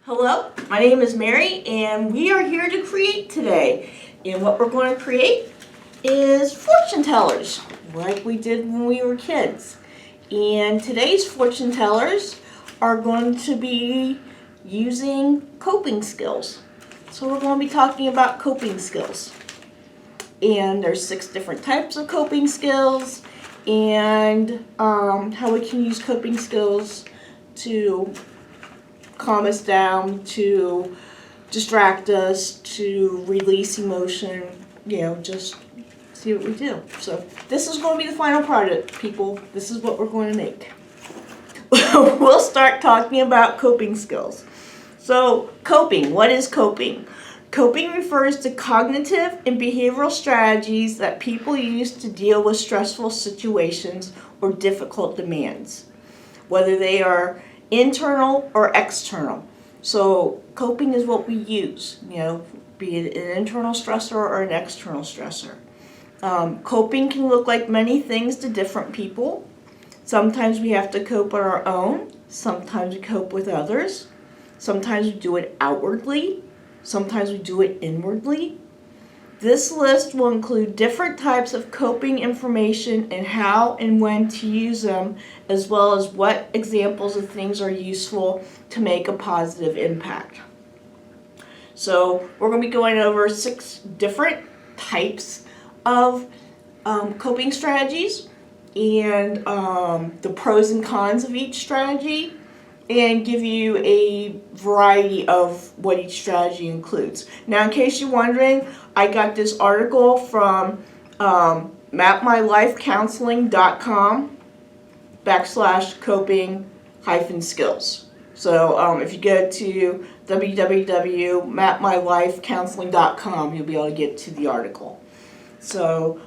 Hello, my name is Mary and we are here to create today. And what we're going to create is fortune tellers, like we did when we were kids. And today's fortune tellers are going to be using coping skills. So we're going to be talking about coping skills. And there's 6 different types of coping skills and how we can use coping skills to calm us down, to distract us, to release emotion, just see what we do. So this is going to be the final product, people. This is what we're going to make. We'll start talking about coping skills. So coping, what is coping? Coping refers to cognitive and behavioral strategies that people use to deal with stressful situations or difficult demands, whether they are internal or external. So coping is what we use, be it an internal stressor or an external stressor. Coping can look like many things to different people. Sometimes we have to cope on our own. Sometimes we cope with others. Sometimes we do it outwardly. Sometimes we do it inwardly. This list will include different types of coping information and how and when to use them, as well as what examples of things are useful to make a positive impact. So we're going to be going over 6 different types of coping strategies and the pros and cons of each strategy, and give you a variety of what each strategy includes. Now, in case you're wondering, I got this article from mapmylifecounseling.com/coping-skills. So if you go to www.mapmylifecounseling.com, you'll be able to get to the article. So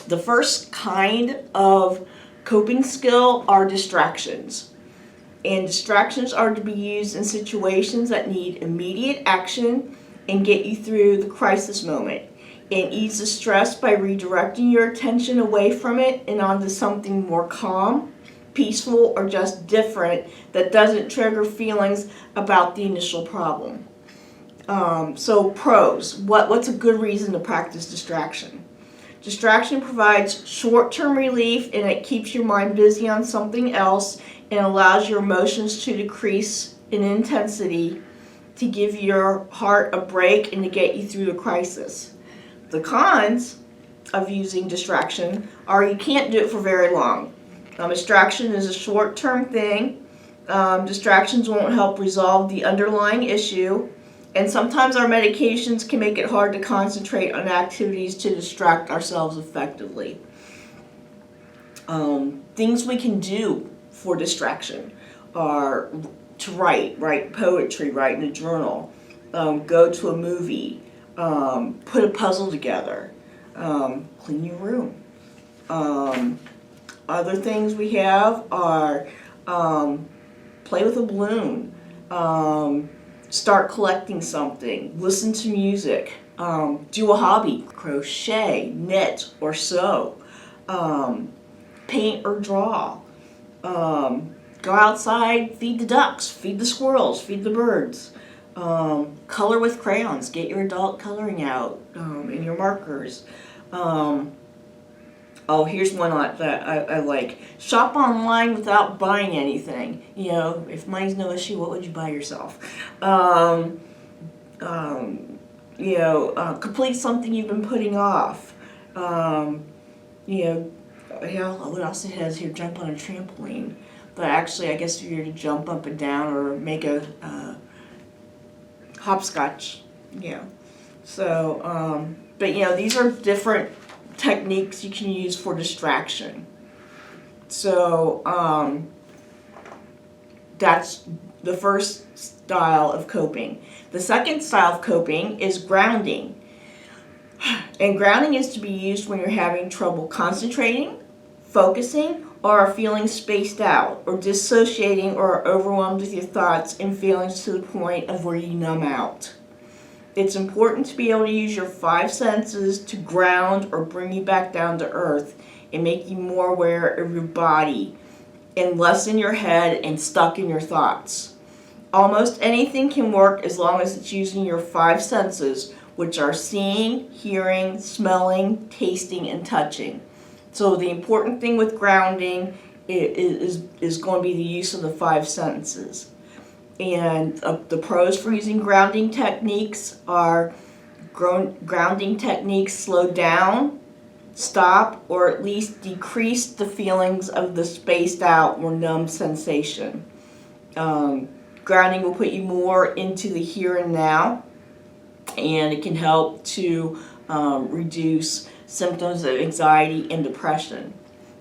the first kind of coping skill are distractions. And distractions are to be used in situations that need immediate action and get you through the crisis moment, and ease the stress by redirecting your attention away from it and onto something more calm, peaceful, or just different that doesn't trigger feelings about the initial problem. So pros, what's a good reason to practice distraction? Distraction provides short-term relief, and it keeps your mind busy on something else and allows your emotions to decrease in intensity to give your heart a break and to get you through the crisis. The cons of using distraction are you can't do it for very long. Distraction is a short-term thing. Distractions won't help resolve the underlying issue. And sometimes our medications can make it hard to concentrate on activities to distract ourselves effectively. Things we can do for distraction are to write poetry, write in a journal, go to a movie, put a puzzle together, clean your room. Other things we have are play with a balloon, start collecting something, listen to music, do a hobby, crochet, knit, or sew, paint or draw, go outside, feed the ducks, feed the squirrels, feed the birds, color with crayons, get your adult coloring out and your markers. Here's one that I like. Shop online without buying anything. If money's no issue, what would you buy yourself? Complete something you've been putting off. What else it has here? Jump on a trampoline. But actually, I guess if you're to jump up and down or make a hopscotch. So, but these are different techniques you can use for distraction. So that's the first style of coping. The second style of coping is grounding. And grounding is to be used when you're having trouble concentrating, focusing, or are feeling spaced out, or dissociating, or are overwhelmed with your thoughts and feelings to the point of where you numb out. It's important to be able to use your 5 senses to ground or bring you back down to earth and make you more aware of your body and less in your head and stuck in your thoughts. Almost anything can work as long as it's using your five senses, which are seeing, hearing, smelling, tasting, and touching. So the important thing with grounding is going to be the use of the five senses. And the pros for using grounding techniques are grounding techniques slow down, stop, or at least decrease the feelings of the spaced out or numb sensation. Grounding will put you more into the here and now, and it can help to reduce symptoms of anxiety and depression.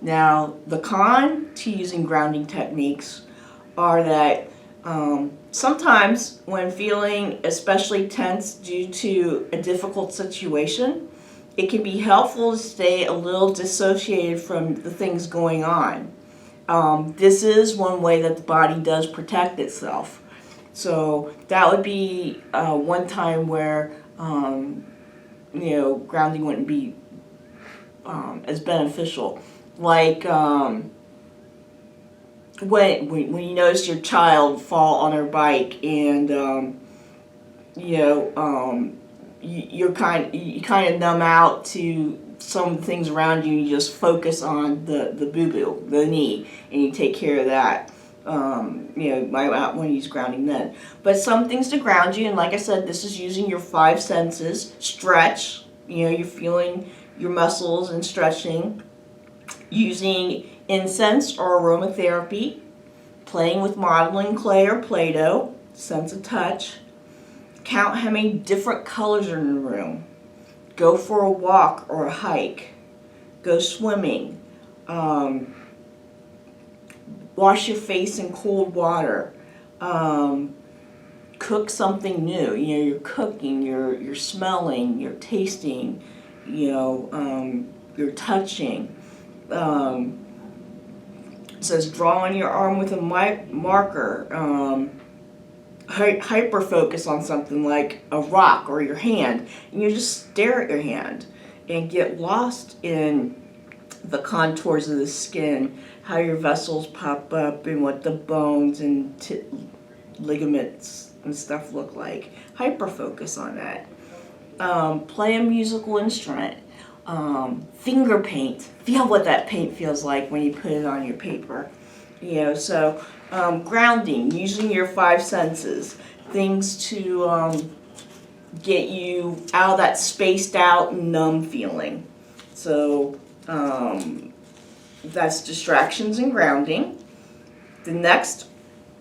Now, the con to using grounding techniques are that sometimes when feeling especially tense due to a difficult situation, it can be helpful to stay a little dissociated from the things going on. This is one way that the body does protect itself. So that would be one time where grounding wouldn't be as beneficial. Like when you notice your child fall on her bike and you kind of numb out to some things around you. You just focus on the boo-boo, the knee, and you take care of that. Might not want to use grounding then. But some things to ground you, and like I said, this is using your five senses. Stretch, you're feeling your muscles and stretching. Using incense or aromatherapy. Playing with modeling clay or Play-Doh, sense of touch. Count how many different colors are in the room. Go for a walk or a hike. Go swimming. Wash your face in cold water. Cook something new. You're cooking, you're smelling, you're tasting, you're touching. It says draw on your arm with a marker. Hyper focus on something like a rock or your hand, and you just stare at your hand and get lost in the contours of the skin, how your vessels pop up, and what the bones and ligaments and stuff look like. Hyper focus on that. Play a musical instrument. Finger paint. Feel what that paint feels like when you put it on your paper. Grounding, using your five senses, things to get you out of that spaced out and numb feeling. So that's distractions and grounding. The next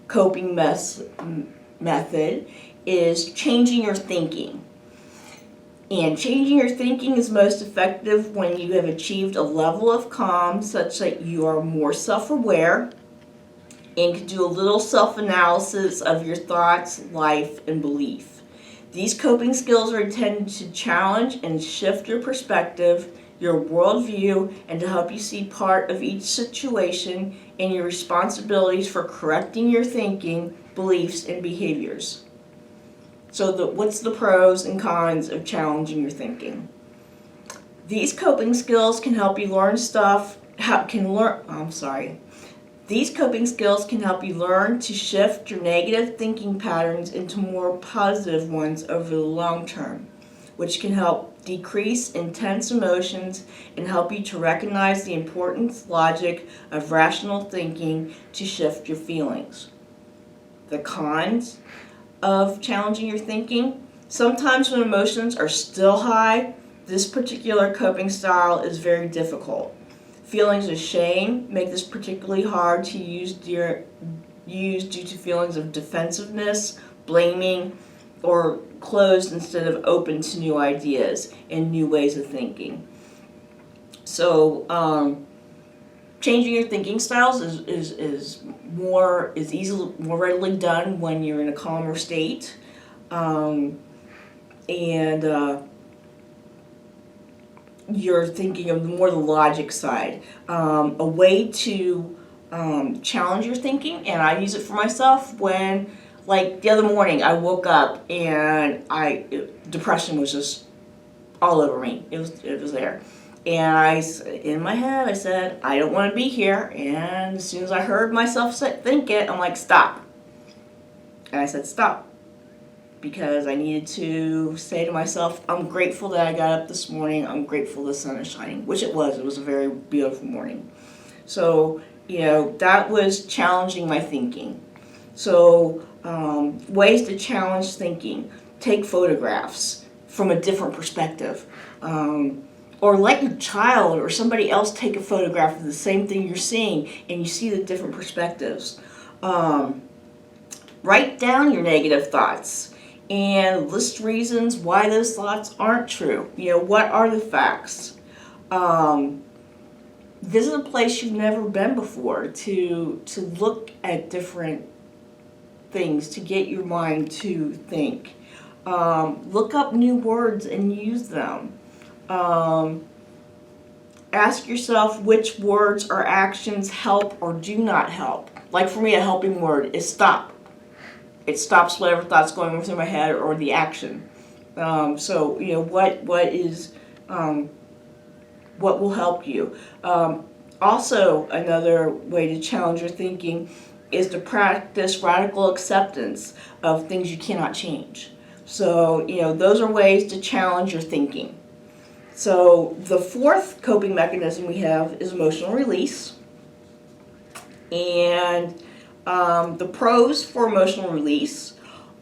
coping method is changing your thinking. And changing your thinking is most effective when you have achieved a level of calm such that you are more self-aware and can do a little self-analysis of your thoughts, life, and belief. These coping skills are intended to challenge and shift your perspective, your worldview, and to help you see part of each situation and your responsibilities for correcting your thinking, beliefs, and behaviors. So what's the pros and cons of challenging your thinking? These coping skills can help you learn These coping skills can help you learn to shift your negative thinking patterns into more positive ones over the long term, which can help decrease intense emotions and help you to recognize the important logic of rational thinking to shift your feelings. The cons of challenging your thinking. Sometimes when emotions are still high, this particular coping style is very difficult. Feelings of shame make this particularly hard to use due to feelings of defensiveness, blaming, or closed instead of open to new ideas and new ways of thinking. So changing your thinking styles is more readily done when you're in a calmer state, and you're thinking of more the logic side. A way to challenge your thinking, and I use it for myself when, like the other morning, I woke up and depression was just all over me. It was there. And in my head, I said, I don't want to be here. And as soon as I heard myself think it, I'm like, stop. And I said, stop. Because I needed to say to myself, I'm grateful that I got up this morning. I'm grateful the sun is shining, which it was. It was a very beautiful morning. So, that was challenging my thinking. So, ways to challenge thinking. Take photographs from a different perspective. Or let your child or somebody else take a photograph of the same thing you're seeing and you see the different perspectives. Write down your negative thoughts and list reasons why those thoughts aren't true. What are the facts? Visit a place you've never been before to look at different things, to get your mind to think. Look up new words and use them. Ask yourself which words or actions help or do not help. Like for me, a helping word is stop. It stops whatever thought's going through my head or the action. So what will help you. Also, another way to challenge your thinking is to practice radical acceptance of things you cannot change. So, those are ways to challenge your thinking. So, the fourth coping mechanism we have is emotional release. And the pros for emotional release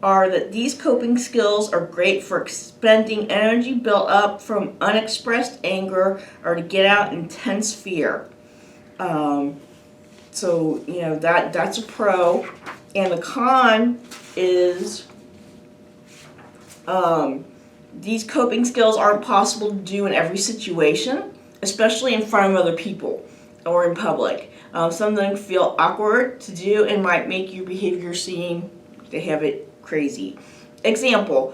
are that these coping skills are great for expending energy built up from unexpressed anger or to get out intense fear. So that's a pro. And the con is these coping skills aren't possible to do in every situation, especially in front of other people or in public. Some of them feel awkward to do and might make your behavior seem to have it crazy. Example,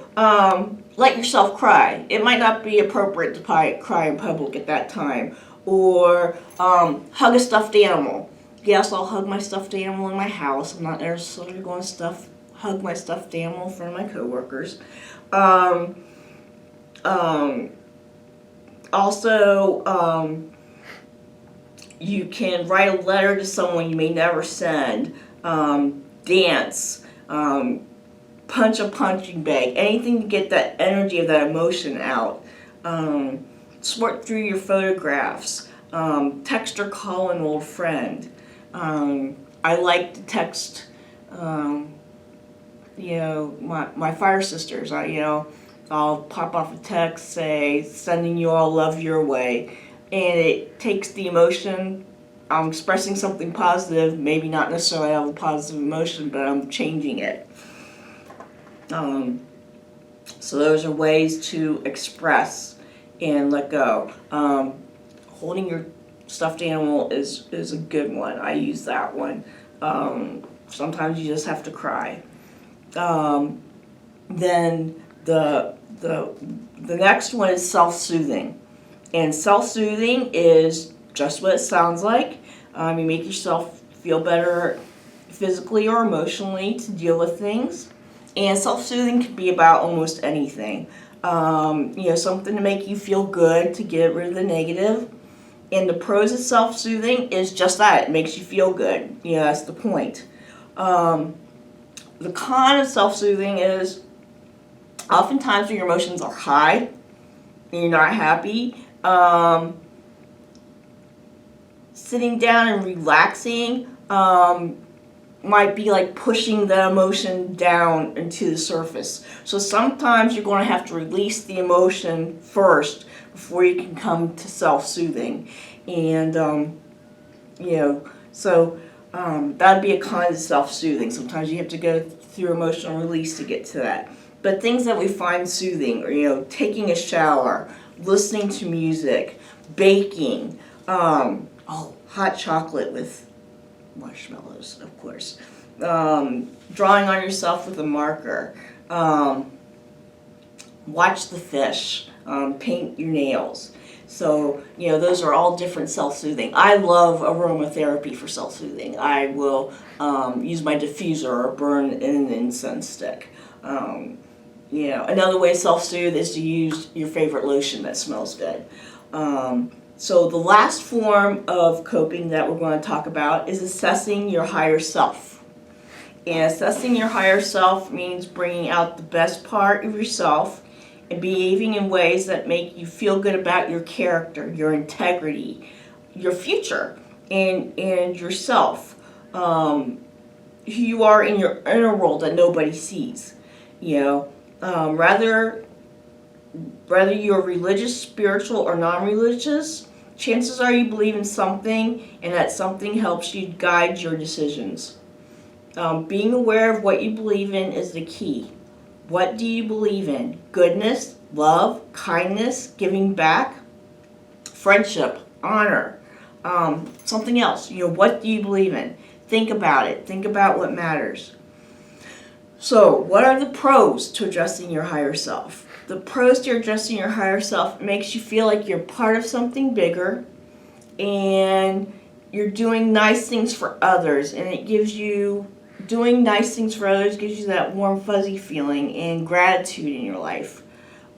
let yourself cry. It might not be appropriate to cry in public at that time. Or hug a stuffed animal. Yes, I'll hug my stuffed animal in my house. I'm not necessarily going to hug my stuffed animal in front of my coworkers. Also, you can write a letter to someone you may never send. Dance. Punch a punching bag. Anything to get that energy of that emotion out. Sort through your photographs. Text or call an old friend. I like to text, my fire sisters. I'll pop off a text, say, sending you all love your way. And it takes the emotion. I'm expressing something positive, maybe not necessarily have a positive emotion, but I'm changing it. So those are ways to express and let go. Holding your stuffed animal is a good one. I use that one. Sometimes you just have to cry. Then the next one is self-soothing. And self-soothing is just what it sounds like. You make yourself feel better physically or emotionally to deal with things. And self-soothing can be about almost anything. Something to make you feel good, to get rid of the negative. And the pros of self-soothing is just that. It makes you feel good. That's the point. The con of self-soothing is oftentimes when your emotions are high and you're not happy, sitting down and relaxing might be like pushing the emotion down into the surface. So sometimes you're going to have to release the emotion first before you can come to self-soothing. And, that'd be a con of self-soothing. Sometimes you have to go through emotional release to get to that. But things that we find soothing are, taking a shower, listening to music, baking, hot chocolate with marshmallows, of course. Drawing on yourself with a marker. Watch the fish. Paint your nails. So, those are all different self-soothing. I love aromatherapy for self-soothing. I will use my diffuser or burn an incense stick. Another way to self-soothe is to use your favorite lotion that smells good. So the last form of coping that we're going to talk about is assessing your higher self. And assessing your higher self means bringing out the best part of yourself and behaving in ways that make you feel good about your character, your integrity, your future, and yourself. Who you are in your inner world that nobody sees. You know, rather you're religious, spiritual, or non-religious, chances are you believe in something, and that something helps you guide your decisions. Being aware of what you believe in is the key. What do you believe in? Goodness, love, kindness, giving back, friendship, honor, something else. You know, what do you believe in? Think about it. Think about what matters. So, what are the pros to addressing your higher self? The pros to addressing your higher self makes you feel like you're part of something bigger, and you're doing nice things for others, and it gives you, doing nice things for others gives you that warm fuzzy feeling and gratitude in your life.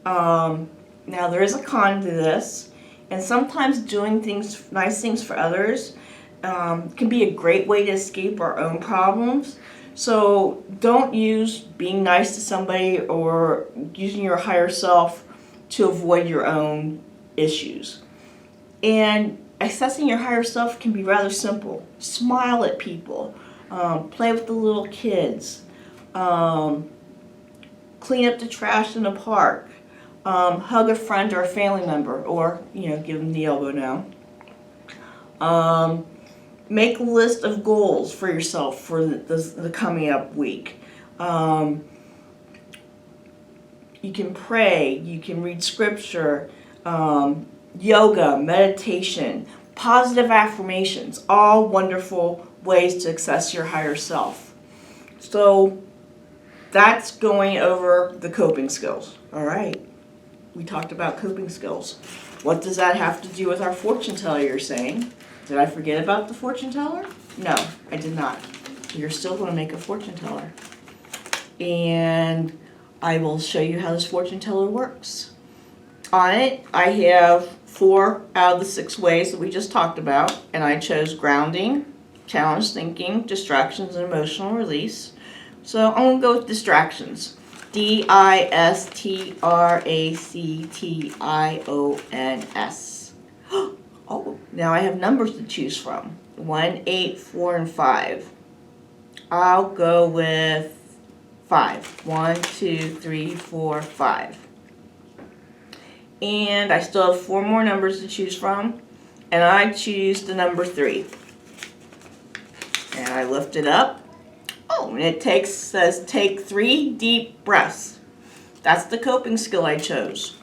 Now there is a con to this, and sometimes doing nice things for others can be a great way to escape our own problems. So don't use being nice to somebody or using your higher self to avoid your own issues. And accessing your higher self can be rather simple. Smile at people, play with the little kids, clean up the trash in the park, hug a friend or a family member, or give them the elbow now. Make a list of goals for yourself for the coming up week. You can pray, you can read scripture, yoga, meditation, positive affirmations, all wonderful ways to access your higher self. So that's going over the coping skills. All right, we talked about coping skills. What does that have to do with our fortune teller, you're saying? Did I forget about the fortune teller? No, I did not. You're still going to make a fortune teller. And I will show you how this fortune teller works. On it, I have 4 out of the 6 ways that we just talked about, and I chose grounding, challenge thinking, distractions, and emotional release. So I'm going to go with distractions. distractions. Oh, now I have numbers to choose from. 1, 8, 4, and 5. I'll go with 5. 1, 2, 3, 4, 5. And I still have 4 more numbers to choose from. And I choose the number 3. And I lift it up. Oh, and it says take 3 deep breaths. That's the coping skill I chose.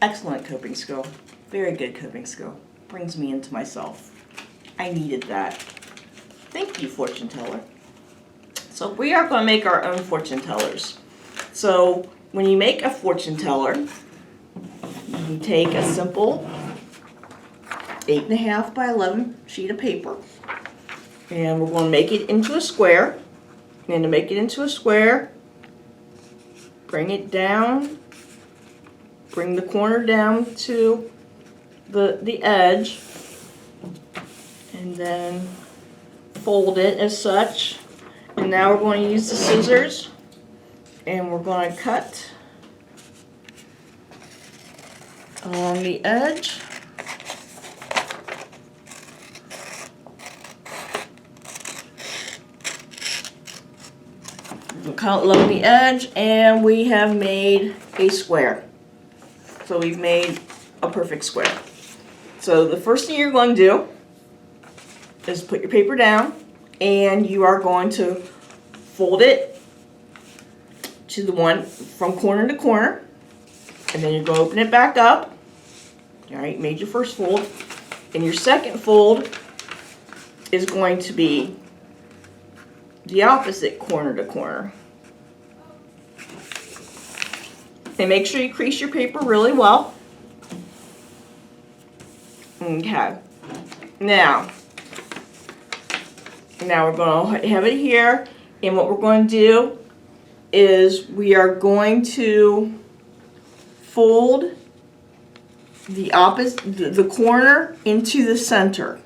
Excellent coping skill. Very good coping skill. Brings me into myself. I needed that. Thank you, fortune teller. So we are going to make our own fortune tellers. So when you make a fortune teller, you take a simple 8.5 by 11 sheet of paper, and we're going to make it into a square. And to make it into a square, bring it down. Bring the corner down to the edge, and then fold it as such. And now we're going to use the scissors, and we're going to cut along the edge. We'll cut along the edge, and we have made a square. So we've made a perfect square. So the first thing you're going to do is put your paper down, and you are going to fold it to the one from corner to corner, and then you're going to open it back up. All right, made your first fold, and your second fold is going to be the opposite corner to corner. And make sure you crease your paper really well. Okay. Now we're going to have it here, and what we're going to do is we are going to fold the corner into the center.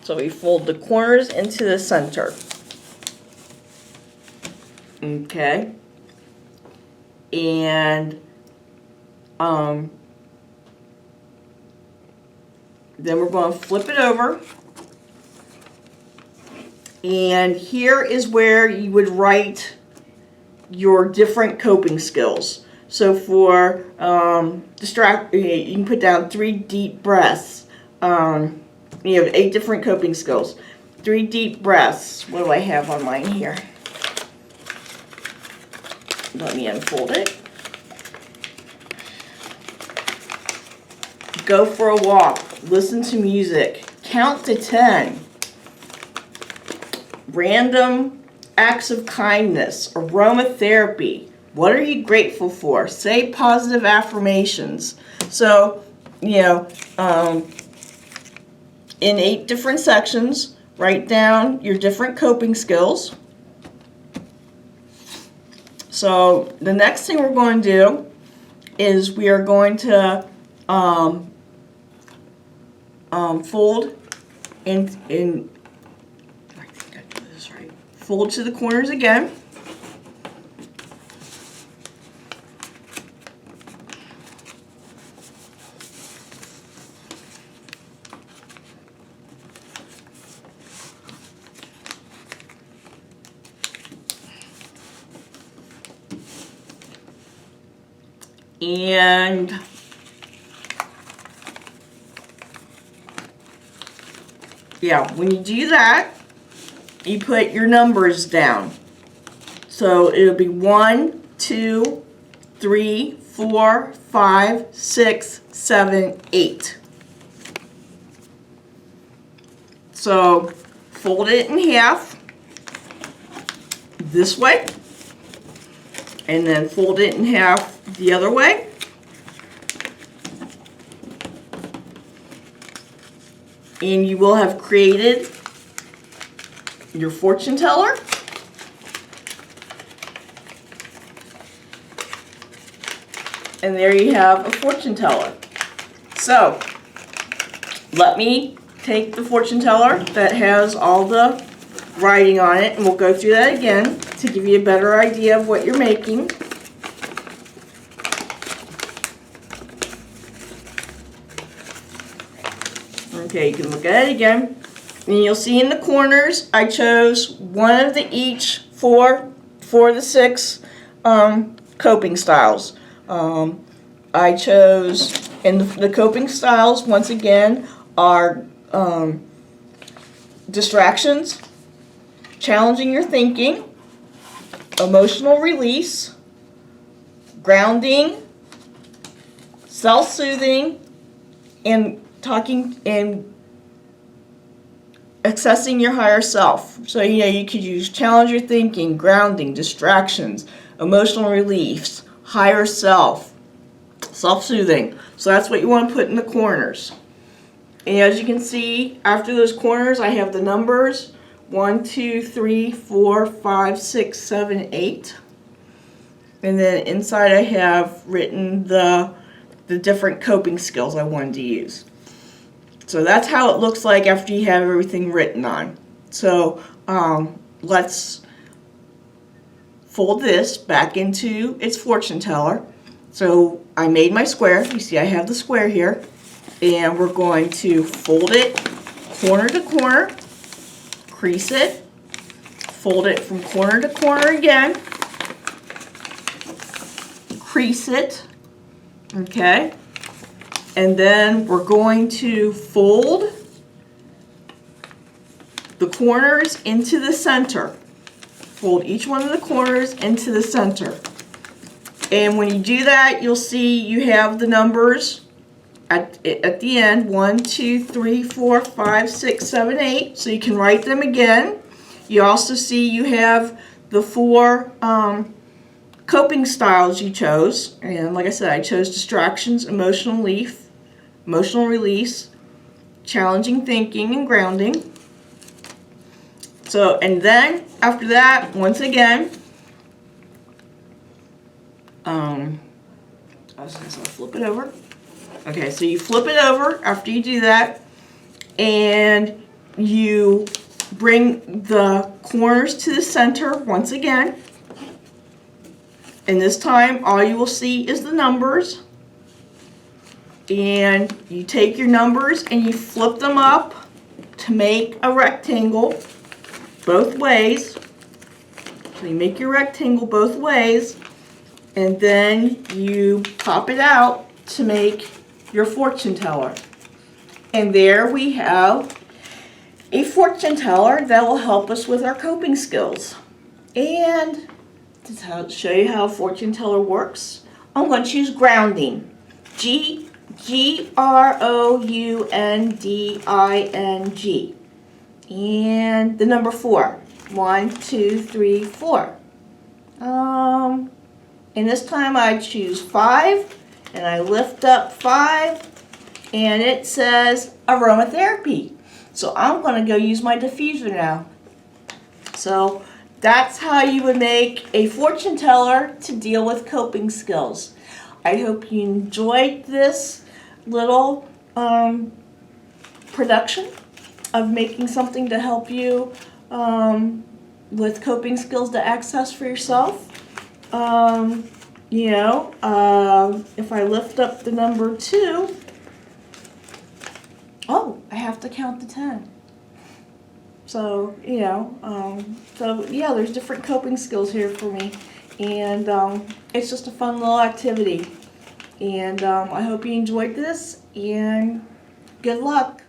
So we fold the corners into the center. Okay. And then we're going to flip it over. And here is where you would write your different coping skills. So for you can put down 3 deep breaths. You have 8 different coping skills. 3 deep breaths. What do I have on mine here? Let me unfold it. Go for a walk. Listen to music. Count to 10. Random acts of kindness. Aromatherapy. What are you grateful for? Say positive affirmations. So, in 8 different sections, write down your different coping skills. So the next thing we're going to do is we are going to fold I think I did this right. Fold to the corners again. And yeah, when you do that, you put your numbers down. So it'll be 1, 2, 3, 4, 5, 6, 7, 8. So fold it in half this way, and then fold it in half the other way. And you will have created your fortune teller. And there you have a fortune teller. So, let me take the fortune teller that has all the writing on it, and we'll go through that again to give you a better idea of what you're making. Okay, you can look at it again. And you'll see in the corners, I chose one of the each for the 6 coping styles. I chose, and the coping styles, once again, are distractions, challenging your thinking, emotional release, grounding, self-soothing, and talking and accessing your higher self. So you could use challenge your thinking, grounding, distractions, emotional reliefs, higher self, self-soothing. So that's what you want to put in the corners. And as you can see, after those corners, I have the numbers 1, 2, 3, 4, 5, 6, 7, 8. And then inside I have written the different coping skills I wanted to use. So that's how it looks like after you have everything written on. So let's fold this back into its fortune teller. So I made my square. You see I have the square here. And we're going to fold it corner to corner, crease it, fold it from corner to corner again, crease it, okay? And then we're going to fold the corners into the center. Fold each one of the corners into the center. And when you do that, you'll see you have the numbers at the end, 1, 2, 3, 4, 5, 6, 7, 8. So you can write them again. You also see you have the 4 coping styles you chose. And like I said, I chose distractions, emotional release, challenging thinking, and grounding. So, and then after that, once again, I was going to flip it over. Okay, so you flip it over after you do that, and you bring the corners to the center once again. And this time, all you will see is the numbers. And you take your numbers and you flip them up to make a rectangle both ways. So you make your rectangle both ways, and then you pop it out to make your fortune teller. And there we have a fortune teller that will help us with our coping skills. And to show you how a fortune teller works, I'm going to choose grounding. Grounding. And the number 4. 1, 2, 3, 4. And this time I choose 5, and I lift up 5, and it says aromatherapy. So I'm going to go use my diffuser now. So that's how you would make a fortune teller to deal with coping skills. I hope you enjoyed this little production of making something to help you with coping skills to access for yourself. If I lift up the number 2, I have to count to 10. So, there's different coping skills here for me. And it's just a fun little activity. And I hope you enjoyed this, and good luck.